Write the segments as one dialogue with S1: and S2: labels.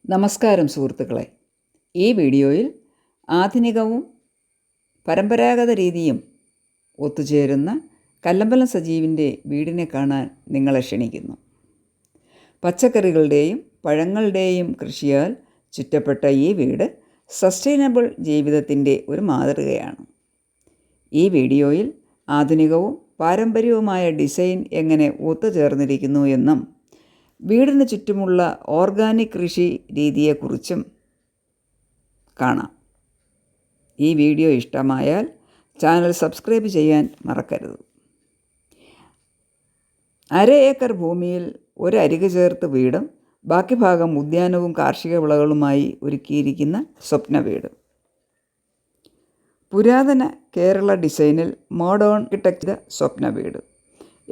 S1: നമസ്കാരം സുഹൃത്തുക്കളെ. ഈ വീഡിയോയിൽ ആധുനികവും പരമ്പരാഗത രീതിയും ഒത്തുചേരുന്ന കല്ലമ്പലം സജീവിൻ്റെ വീടിനെ കാണാൻ നിങ്ങളെ ക്ഷണിക്കുന്നു. പച്ചക്കറികളുടെയും പഴങ്ങളുടെയും കൃഷിയാൽ ചുറ്റപ്പെട്ട ഈ വീട് സസ്റ്റൈനബിൾ ജീവിതത്തിൻ്റെ ഒരു മാതൃകയാണ്. ഈ വീഡിയോയിൽ ആധുനികവും പാരമ്പര്യവുമായ ഡിസൈൻ എങ്ങനെ ഒത്തുചേർന്നിരിക്കുന്നു എന്നും വീടിന് ചുറ്റുമുള്ള ഓർഗാനിക് കൃഷി രീതിയെക്കുറിച്ചും കാണാം. ഈ വീഡിയോ ഇഷ്ടമായാൽ ചാനൽ സബ്സ്ക്രൈബ് ചെയ്യാൻ മറക്കരുത്. 1/2 ഏക്കർ ഭൂമിയിൽ ഒരു അരിക് ചേർത്ത് വീടും ബാക്കി ഭാഗം ഉദ്യാനവും കാർഷിക വിളകളുമായി ഒരുക്കിയിരിക്കുന്ന സ്വപ്ന വീട്. പുരാതന കേരള ഡിസൈനിൽ മോഡേൺ ആർക്കിടെക്ചർ സ്വപ്ന വീട്.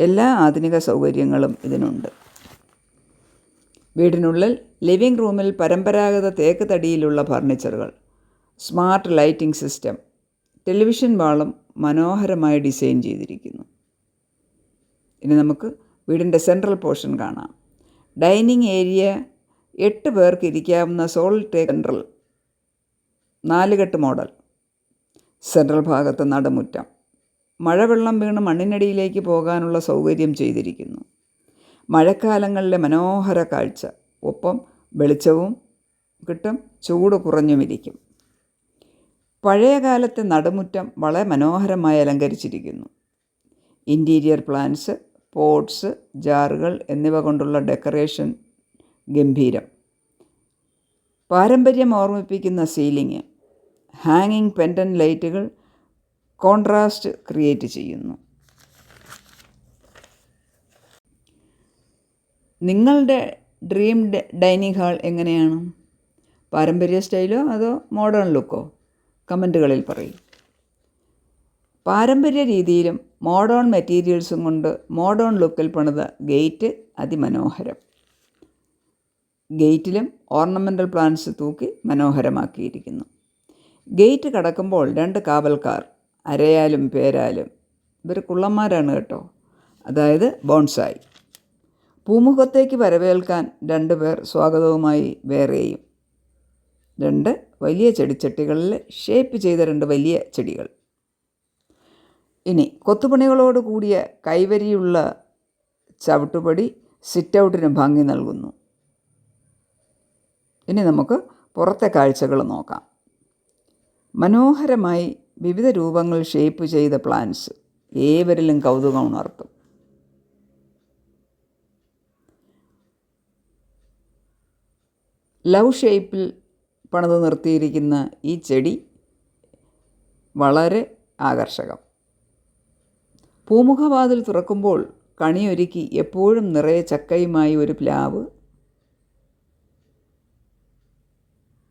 S1: എല്ലാ ആധുനിക സൗകര്യങ്ങളും ഇതിനുണ്ട്. വീടിനുള്ളിൽ ലിവിംഗ് റൂമിൽ പരമ്പരാഗത തേക്ക് തടിയിലുള്ള ഫർണിച്ചറുകൾ, സ്മാർട്ട് ലൈറ്റിംഗ് സിസ്റ്റം, ടെലിവിഷൻ വാളും മനോഹരമായി ഡിസൈൻ ചെയ്തിരിക്കുന്നു. ഇനി നമുക്ക് വീടിൻ്റെ സെൻട്രൽ പോർഷൻ കാണാം. ഡൈനിങ് ഏരിയ 8 പേർക്ക് ഇരിക്കാവുന്ന സോളിഡ് ടേക്ക് സെൻട്രൽ 4 കെട്ട് മോഡൽ. സെൻട്രൽ ഭാഗത്ത് നടുമുറ്റം. മഴവെള്ളം വീണ് മണ്ണിനടിയിലേക്ക് പോകാനുള്ള സൗകര്യം ചെയ്തിരിക്കുന്നു. മഴക്കാലങ്ങളിലെ മനോഹര കാഴ്ച. ഒപ്പം വെളിച്ചവും കിട്ടും, ചൂട് കുറഞ്ഞുമിരിക്കും. പഴയകാലത്തെ നടുമുറ്റം വളരെ മനോഹരമായി അലങ്കരിച്ചിരിക്കുന്നു. ഇൻറ്റീരിയർ പ്ലാന്റ്സ്, പോട്ട്സ്, ജാറുകൾ എന്നിവ കൊണ്ടുള്ള ഡെക്കറേഷൻ ഗംഭീരം. പാരമ്പര്യം ഓർമ്മിപ്പിക്കുന്ന സീലിംഗ്, ഹാങ്ങിങ് പെൻഡൻറ്റ് ലൈറ്റുകൾ കോൺട്രാസ്റ്റ് ക്രിയേറ്റ് ചെയ്യുന്നു. നിങ്ങളുടെ ഡ്രീം ഡൈനിങ് ഹാൾ എങ്ങനെയാണ്? പാരമ്പര്യ സ്റ്റൈലോ അതോ മോഡേൺ ലുക്കോ? കമൻറ്റുകളിൽ പറയും. പാരമ്പര്യ രീതിയിലും മോഡേൺ മെറ്റീരിയൽസും കൊണ്ട് മോഡേൺ ലുക്കിൽ പണിത ഗേറ്റ് അതിമനോഹരം. ഗേറ്റിലും ഓർണമെൻ്റൽ പ്ലാന്റ്സ് തൂക്കി മനോഹരമാക്കിയിരിക്കുന്നു. ഗേറ്റ് കടക്കുമ്പോൾ 2 കാവൽക്കാർ, അരയാലും പേരാലും. ഇവർ കുള്ളന്മാരാണ് കേട്ടോ, അതായത് ബോൺസായി. പൂമുഖത്തേക്ക് വരവേൽക്കാൻ 2 പേർ സ്വാഗതവുമായി വേറെയും. 2 വലിയ ചെടിച്ചട്ടികളിൽ ഷേപ്പ് ചെയ്ത 2 വലിയ ചെടികൾ. ഇനി കൊത്തുപണികളോട് കൂടിയ കൈവരിയുള്ള ചവിട്ടുപടി സിറ്റ് ഔട്ടിന് ഭംഗി നൽകുന്നു. ഇനി നമുക്ക് പുറത്തെ കാഴ്ചകൾ നോക്കാം. മനോഹരമായി വിവിധ രൂപങ്ങൾ ഷേപ്പ് ചെയ്ത പ്ലാന്റ്സ് ഏവരിലും കൗതുകം ഉണർത്തും. ലവ് ഷേപ്പിൽ പണിത് നിർത്തിയിരിക്കുന്ന ഈ ചെടി വളരെ ആകർഷകം. പൂമുഖവാതിൽ തുറക്കുമ്പോൾ കണിയൊരുക്കി എപ്പോഴും നിറയെ ചക്കയുമായി ഒരു പ്ലാവ്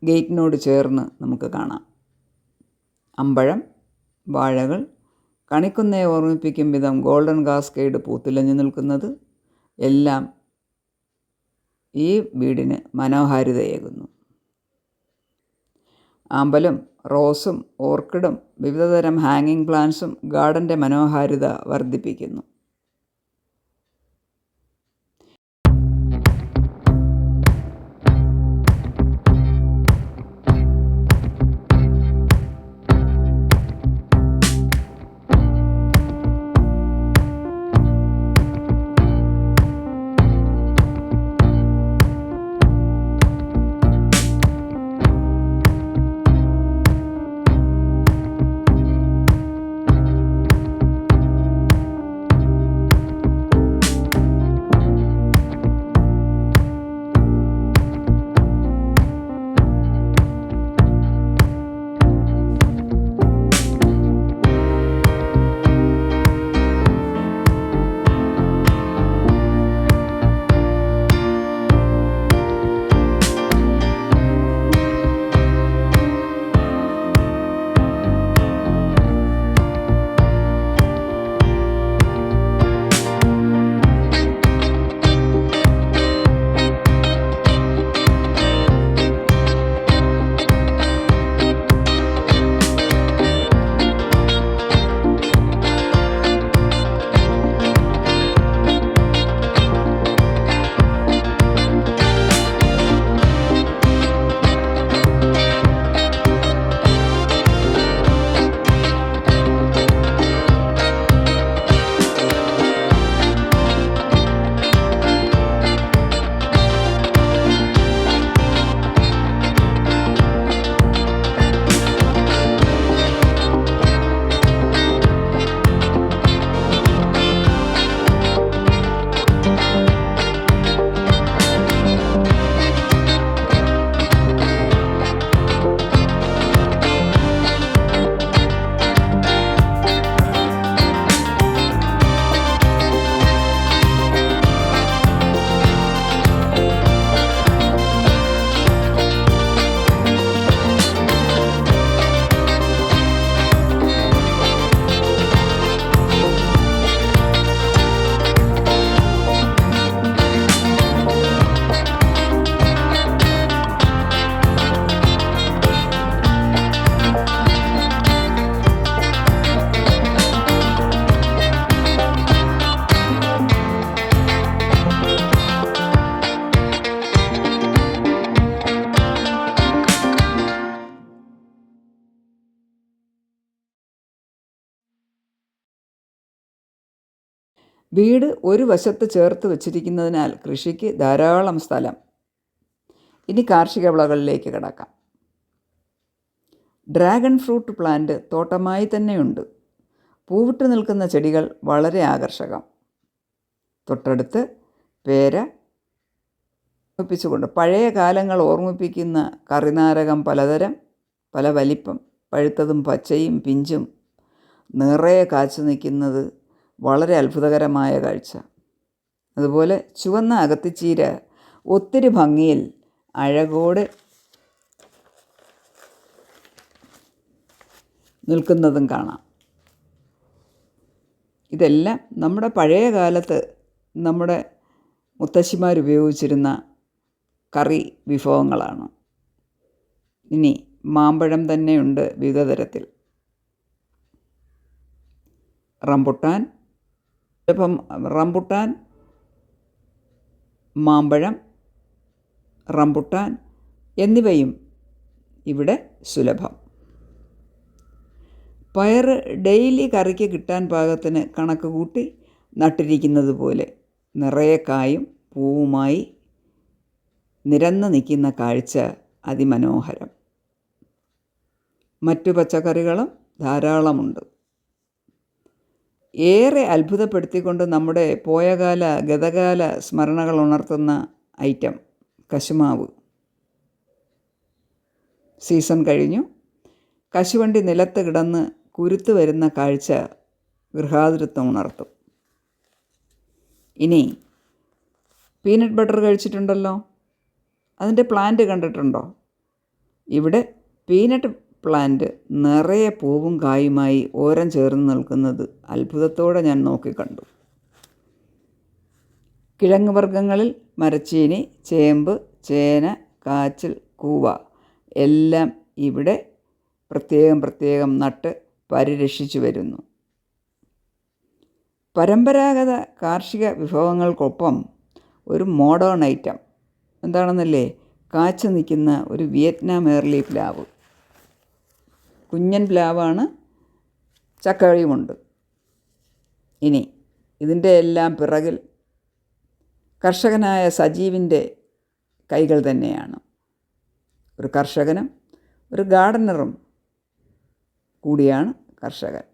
S1: ഗേറ്റിനോട് ചേർന്ന് നമുക്ക് കാണാം. അമ്പഴം, വാഴകൾ, കണിക്കൊന്നയെ ഓർമ്മിപ്പിക്കും വിധം ഗോൾഡൻ കാസ്കേഡ് പൂത്തുലഞ്ഞു നിൽക്കുന്നത് എല്ലാം ഈ വീടിന് മനോഹാരിതയേകുന്നു. ആമ്പലും റോസും ഓർക്കിഡും വിവിധതരം ഹാങ്ങിങ് പ്ലാന്റ്സും ഗാർഡൻ്റെ മനോഹാരിത വർദ്ധിപ്പിക്കുന്നു. വീട് ഒരു വശത്ത് ചേർത്ത് വച്ചിരിക്കുന്നതിനാൽ കൃഷിക്ക് ധാരാളം സ്ഥലം. ഇനി കാർഷിക വിളകളിലേക്ക് കടക്കാം. ഡ്രാഗൺ ഫ്രൂട്ട് പ്ലാന്റ് തോട്ടമായി തന്നെയുണ്ട്. പൂവിട്ട് നിൽക്കുന്ന ചെടികൾ വളരെ ആകർഷകം. തൊട്ടടുത്ത് പേര ഓർമ്മിപ്പിച്ചുകൊണ്ട് പഴയ കാലങ്ങൾ ഓർമ്മിപ്പിക്കുന്ന കറിനാരകം പലതരം, പല വലിപ്പം, പഴുത്തതും പച്ചയും പിഞ്ചും നിറയെ കാച്ചു നിൽക്കുന്നത് വളരെ അത്ഭുതകരമായ കാഴ്ച. അതുപോലെ ചുവന്ന അകത്തിച്ചീര ഒത്തിരി ഭംഗിയിൽ അഴകോടെ നിൽക്കുന്നതും കാണാം. ഇതെല്ലാം നമ്മുടെ പഴയ കാലത്ത് നമ്മുടെ മുത്തശ്ശിമാരുപയോഗിച്ചിരുന്ന കറി വിഭവങ്ങളാണ്. ഇനി മാമ്പഴം തന്നെയുണ്ട് വിവിധ തരത്തിൽ. റംബുട്ടാൻ, മാമ്പഴം, റംബുട്ടാൻ എന്നിവയും ഇവിടെ സുലഭം. പയർ ഡെയിലി കറിക്ക് കിട്ടാൻ പാകത്തിന് കണക്ക് കൂട്ടി നട്ടിരിക്കുന്നത് പോലെ നിറയെ കായും പൂവുമായി നിരന്ന് നിൽക്കുന്ന കാഴ്ച അതിമനോഹരം. മറ്റു പച്ചക്കറികളും ധാരാളമുണ്ട്. ഏറെ അത്ഭുതപ്പെടുത്തിക്കൊണ്ട് നമ്മുടെ പോയകാല ഗതകാല സ്മരണകൾ ഉണർത്തുന്ന ഐറ്റം കശുമാവ്. സീസൺ കഴിഞ്ഞു. കശുവണ്ടി നിലത്ത് കിടന്ന് കുരുത്ത് വരുന്ന കാഴ്ച ഗൃഹാതുരത്വം ഉണർത്തും. ഇനി പീനട്ട് ബട്ടർ കഴിച്ചിട്ടുണ്ടല്ലോ, അതിൻ്റെ പ്ലാന്റ് കണ്ടിട്ടുണ്ടോ? ഇവിടെ പീനട്ട് പ്ലാന്റ് നിറയെ പൂവും കായുമായി ഓരം ചേർന്ന് നിൽക്കുന്നത് അത്ഭുതത്തോടെ ഞാൻ നോക്കിക്കണ്ടു. കിഴങ്ങ് വർഗ്ഗങ്ങളിൽ മരച്ചീനി, ചേമ്പ്, ചേന, കാച്ചിൽ, കൂവ എല്ലാം ഇവിടെ പ്രത്യേകം നട്ട് പരിരക്ഷിച്ചു വരുന്നു. പരമ്പരാഗത കാർഷിക വിഭവങ്ങൾക്കൊപ്പം ഒരു മോഡേൺ ഐറ്റം എന്താണെന്നല്ലേ? കാച്ചു നിൽക്കുന്ന ഒരു വിയറ്റ്നാം എയർലി പ്ലാവ്. കുഞ്ഞൻ പ്ലാവാണ്, ചക്കയുമുണ്ട്. ഇനി ഇതിൻ്റെ എല്ലാം പിറകിൽ കർഷകനായ സജീവിൻ്റെ കൈകൾ തന്നെയാണ്. ഒരു കർഷകനും ഒരു ഗാർഡനറും കൂടിയാണ് കർഷകൻ.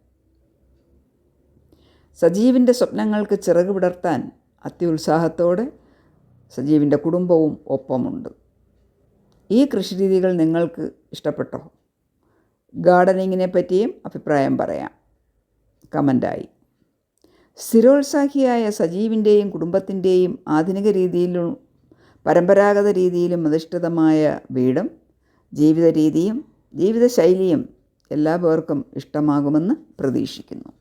S1: സജീവിൻ്റെ സ്വപ്നങ്ങൾക്ക് ചിറക് വിടർത്താൻ അത്യുത്സാഹത്തോടെ സജീവിൻ്റെ കുടുംബവും ഒപ്പമുണ്ട്. ഈ കൃഷിരീതികൾ നിങ്ങൾക്ക് ഇഷ്ടപ്പെട്ടോ? ഗാർഡനിങ്ങിനെ പറ്റിയും അഭിപ്രായം പറയാം കമൻ്റായി. സ്ഥിരോത്സാഹിയായ സജീവിൻ്റെയും കുടുംബത്തിൻ്റെയും ആധുനിക രീതിയിലും പരമ്പരാഗത രീതിയിലും അധിഷ്ഠിതമായ വീടും ജീവിത രീതിയും ജീവിതശൈലിയും എല്ലാ പേർക്കും ഇഷ്ടമാകുമെന്ന് പ്രതീക്ഷിക്കുന്നു.